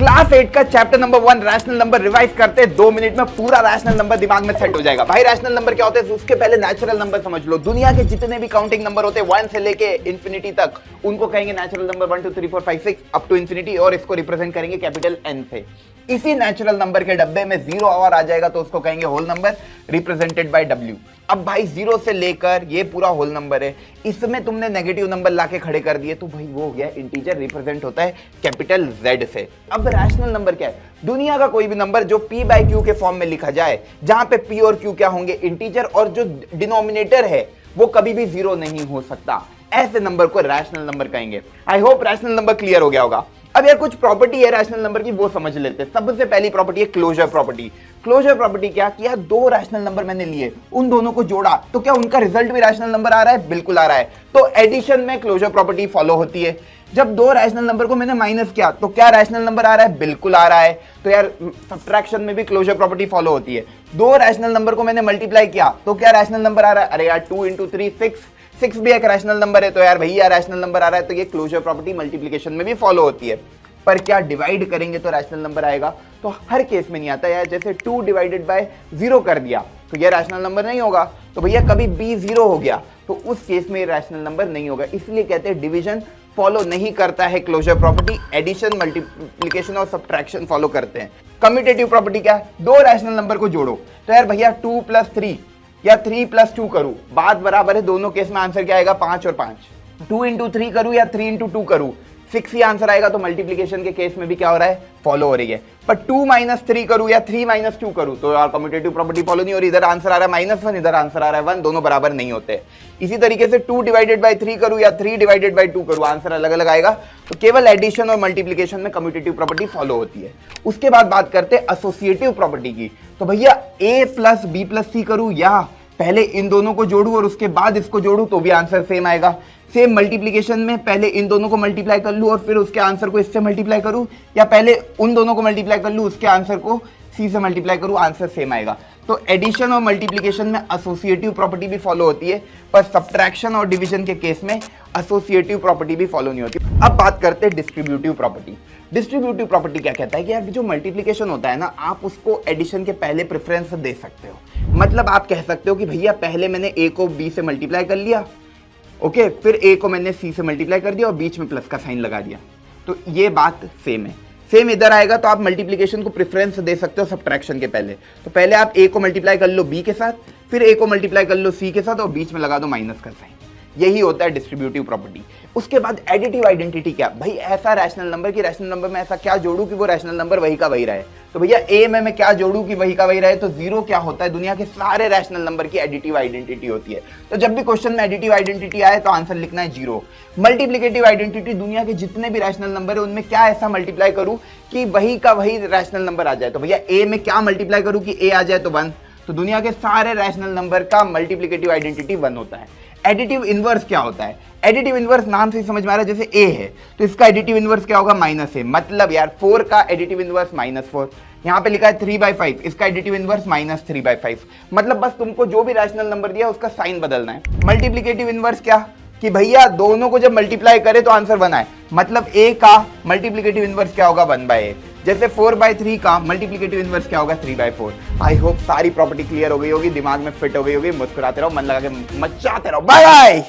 Class 8 का chapter number 1 rational number revise करते 2 minute में पूरा रैशनल नंबर दिमाग में सेट हो जाएगा। भाई रैशनल नंबर क्या होते हैं उसके पहले नेचुरल नंबर समझ लो। दुनिया के जितने भी काउंटिंग नंबर होते हैं 1 से लेके इंफिनिटी तक उनको कहेंगे natural number 1 2 3 4 5 6 up to infinity, और इसको रिप्रेजेंट करेंगे कैपिटल एन से। इसी नेचुरल नंबर के डब्बे में 0 और आ जाएगा तो उसको कहेंगे whole number represented by W. अब भाई 0 से लेकर ये पूरा होल नंबर है, इसमें तुमने नेगेटिव नंबर लाके खड़े कर दिए तो भाई वो हो गया इंटीजर, रिप्रेजेंट होता है कैपिटल जेड से। अब रैशनल नंबर क्या है? दुनिया का कोई भी नंबर जो p बाई क्यू के फॉर्म में लिखा जाए, जहां पे p और q क्या होंगे इंटीजर, और जो डिनोमिनेटर है वो कभी भी 0 नहीं हो सकता। ऐसे नंबर को रैशनल नंबर कहेंगे। I hope rational number clear हो गया होगा। अब यार कुछ प्रॉपर्टी है रैशनल नंबर की, वो समझ लेते हैं। सबसे पहली प्रॉपर्टी है क्लोजर प्रॉपर्टी। क्लोजर प्रॉपर्टी क्या किया, दो रैशनल नंबर मैंने लिए, उन दोनों को जोड़ा तो क्या उनका रिजल्ट भी रैशनल नंबर आ रहा है? बिल्कुल आ रहा है। तो एडिशन में क्लोजर प्रॉपर्टी फॉलो होती है। जब दो रैशनल नंबर को मैंने माइनस किया तो क्या रैशनल नंबर आ रहा है? बिल्कुल आ रहा है। तो यार सब्ट्रैक्शन में भी क्लोजर प्रॉपर्टी फॉलो होती है। दो रैशनल नंबर को मैंने मल्टीप्लाई किया तो क्या रैशनल नंबर आ रहा है? अरे यार 2 × 3 6 भी एक रैशनल नंबर है, तो यार भैया रैशनल नंबर आ रहा है। तो ये क्लोजर प्रॉपर्टी मल्टीप्लिकेशन में भी फॉलो होती है। पर क्या डिवाइड करेंगे तो रैशनल नंबर आएगा? तो हर केस में नहीं आता यार। जैसे 2 डिवाइडेड बाय 0 कर दिया तो ये रैशनल नंबर नहीं होगा। तो भैया कभी b 0 हो गया तो उस केस में रैशनल नंबर नहीं होगा। इसलिए कहते हैं डिवीजन फॉलो नहीं करता है क्लोजर प्रॉपर्टी, एडिशन मल्टीप्लिकेशन और सब्ट्रैक्शन फॉलो करते हैं। कम्यूटेटिव प्रॉपर्टी क्या है? दो रैशनल नंबर को जोड़ो तो यार भैया 2 + 3 या 3 + 2 करूं, बात बराबर है। दोनों केस में आंसर क्या आएगा? 5 और 5। 2 × 3 करूं या 3 × 2 करूं, 6 ही आंसर आएगा। तो मल्टीप्लिकेशन के केस में भी क्या हो रहा है? फॉलो हो रही है। पर 2 - 3 करूं या 3 - 2 करूं तो यार कम्यूटेटिव प्रॉपर्टी फॉलो नहीं हो रही। इधर आंसर आ रहा है -1, इधर आंसर आ रहा है 1, दोनों बराबर नहीं होते। इसी तरीके से 2 डिवाइडेड बाय 3 करूं या 3 डिवाइडेड बाय 2 करूं, आंसर अलग अलग आएगा। तो केवल एडिशन और मल्टीप्लिकेशन में कम्यूटेटिव प्रॉपर्टी फॉलो होती है। उसके बाद बात करते हैं एसोसिएटिव प्रॉपर्टी की। तो भैया a + b + c करूं या पहले इन दोनों को जोड़ू और उसके बाद इसको जोड़ू तो भी आंसर सेम आएगा। सेम मल्टीप्लिकेशन में पहले इन दोनों को मल्टीप्लाई कर लूं और फिर उसके आंसर को इससे मल्टीप्लाई करूं, या पहले उन दोनों को मल्टीप्लाई कर लूं उसके आंसर को c से मल्टीप्लाई करूं, आंसर सेम आएगा। तो एडिशन और मल्टीप्लिकेशन में एसोसिएटिव प्रॉपर्टी भी फॉलो होती है, पर सब्ट्रैक्शन और डिवीजन के केस में एसोसिएटिव प्रॉपर्टी भी फॉलो नहीं होती। अब बात करते हैं डिस्ट्रीब्यूटिव प्रॉपर्टी। डिस्ट्रीब्यूटिव प्रॉपर्टी क्या कहता है कि यार जो मल्टीप्लिकेशन होता है ना, आप उसको एडिशन के पहले प्रेफरेंस दे सकते हो। मतलब आप कह सकते हो कि भैया पहले मैंने a को b से मल्टीप्लाई कर लिया, ओके, फिर a को मैंने c से मल्टीप्लाई कर दिया और बीच में प्लस का साइन लगा दिया। तो ये बात सेम है। सेम इधर आएगा तो आप मल्टीप्लिकेशन को प्रेफरेंस दे सकते हो सब्ट्रैक्शन के पहले। तो पहले आप a को मल्टीप्लाई कर लो b के साथ, फिर a को मल्टीप्लाई कर लो c के साथ और बीच में लगा दो माइनस का साइन। यही होता है डिस्ट्रीब्यूटिव प्रॉपर्टी। उसके बाद एडिटिव आइडेंटिटी क्या? भाई ऐसा रैशनल नंबर कि रैशनल नंबर में ऐसा क्या जोड़ूं कि वो रैशनल नंबर वही का वही रहे। तो भैया a में मैं क्या जोड़ूं कि वही का वही रहे? तो 0 क्या होता है? दुनिया के सारे रैशनल नंबर की एडिटिव आइडेंटिटी होती है। तो जब भी क्वेश्चन में एडिटिव आइडेंटिटी आए तो आंसर लिखना है 0। मल्टीप्लिकेटिव आइडेंटिटी, दुनिया के जितने भी रैशनल नंबर है उनमें क्या ऐसा मल्टीप्लाई करूं कि वही का वही रैशनल नंबर आ जाए। तो भैया a में क्या मल्टीप्लाई करूं कि a आ जाए तो 1। तो दुनिया के सारे रैशनल नंबर का मल्टीप्लिकेटिव आइडेंटिटी 1 होता है। एडिटिव इनवर्स क्या होता है? एडिटिव इनवर्स नाम से ही समझ में आ रहा है, जैसे a है तो इसका एडिटिव इनवर्स क्या होगा? -a। मतलब यार 4 का एडिटिव इनवर्स -4। यहाँ पे लिखा है 3/5, इसका एडिटिव इनवर्स -3/5। मतलब बस तुमको जो भी रैशनल नंबर दिया उसका साइन बदलना है। मल्टीप्लिकेटिव इनवर्स क्या कि भैया दोनों को जब मल्टीप्लाई करे तो आंसर 1 आए। मतलब a का मल्टीप्लिकेटिव इनवर्स क्या होगा? 1/a। जैसे 4/3 का मल्टीप्लिकेटिव इनवर्स क्या होगा? 3/4। आई होप सारी प्रॉपर्टी क्लियर हो गई होगी, दिमाग में फिट हो गई होगी। मुस्कुराते रहो, मन लगा के मचाते रहो। Bye bye.